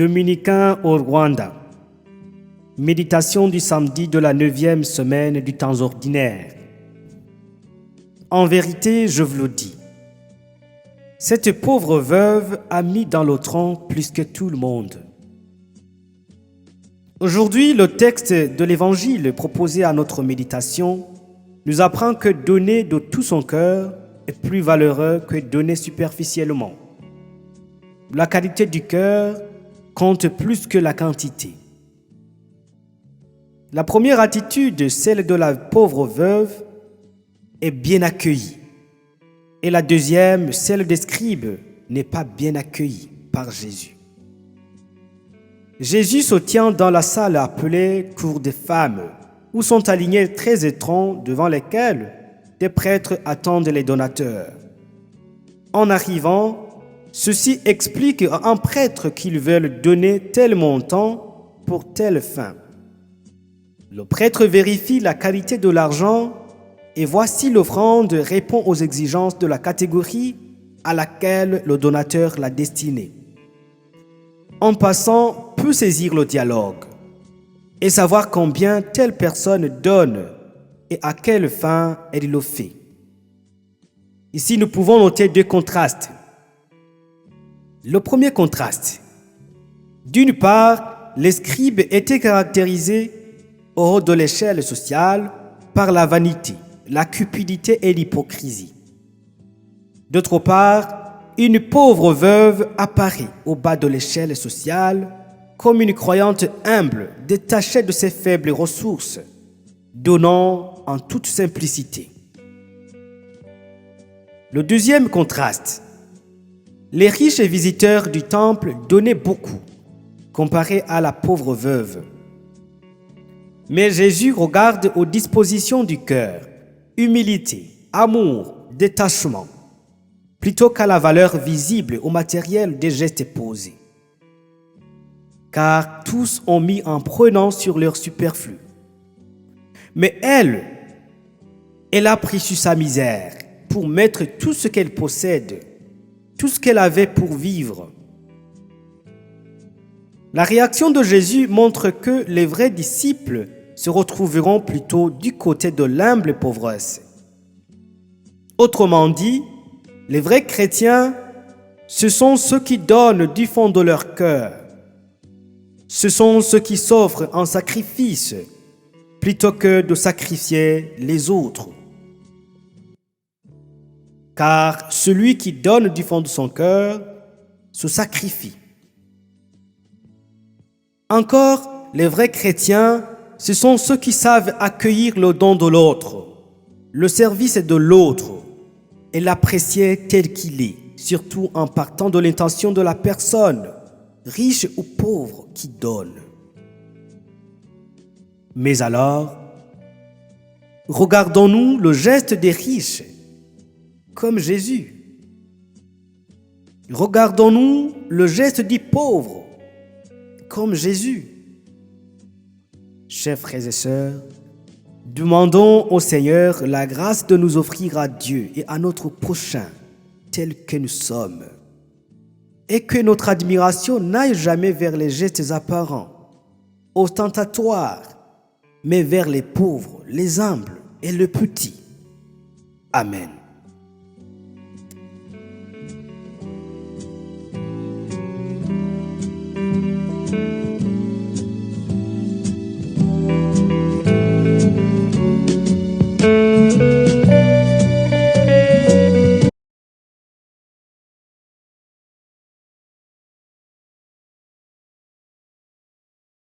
Dominicains au Rwanda. Méditation du samedi de la 9e semaine du temps ordinaire. En vérité, je vous le dis, cette pauvre veuve a mis dans l'otran plus que tout le monde. Aujourd'hui, le texte de l'Évangile proposé à notre méditation nous apprend que donner de tout son cœur est plus valeureux que donner superficiellement. La qualité du cœur compte plus que la quantité. La première attitude, celle de la pauvre veuve, est bien accueillie. Et la deuxième, celle des scribes, n'est pas bien accueillie par Jésus. Jésus se tient dans la salle appelée cour des femmes, où sont alignés 13 étrons devant lesquels des prêtres attendent les donateurs. En arrivant, ceux-ci expliquent à un prêtre qu'ils veulent donner tel montant pour telle fin. Le prêtre vérifie la qualité de l'argent et voit si l'offrande répond aux exigences de la catégorie à laquelle le donateur l'a destinée. En passant, peut saisir le dialogue et savoir combien telle personne donne et à quelle fin elle le fait. Ici, nous pouvons noter deux contrastes. Le premier contraste. D'une part, les scribes étaient caractérisés au haut de l'échelle sociale par la vanité, la cupidité et l'hypocrisie. D'autre part, une pauvre veuve apparaît au bas de l'échelle sociale comme une croyante humble, détachée de ses faibles ressources, donnant en toute simplicité. Le deuxième contraste. Les riches visiteurs du temple donnaient beaucoup, comparé à la pauvre veuve. Mais Jésus regarde aux dispositions du cœur, humilité, amour, détachement, plutôt qu'à la valeur visible au matériel des gestes posés. Car tous ont mis en prenant sur leur superflu. Mais elle a pris sur sa misère pour mettre tout ce qu'elle possède, tout ce qu'elle avait pour vivre. La réaction de Jésus montre que les vrais disciples se retrouveront plutôt du côté de l'humble pauvresse. Autrement dit, les vrais chrétiens, ce sont ceux qui donnent du fond de leur cœur. Ce sont ceux qui s'offrent en sacrifice plutôt que de sacrifier les autres. Car celui qui donne du fond de son cœur se sacrifie. Encore, les vrais chrétiens, ce sont ceux qui savent accueillir le don de l'autre, le service de l'autre et l'apprécier tel qu'il est, surtout en partant de l'intention de la personne, riche ou pauvre, qui donne. Mais alors, regardons-nous le geste des riches comme Jésus. Regardons-nous le geste du pauvre comme Jésus. Chers frères et sœurs, demandons au Seigneur la grâce de nous offrir à Dieu et à notre prochain tel que nous sommes, et que notre admiration n'aille jamais vers les gestes apparents, ostentatoires, mais vers les pauvres, les humbles et le petit. Amen.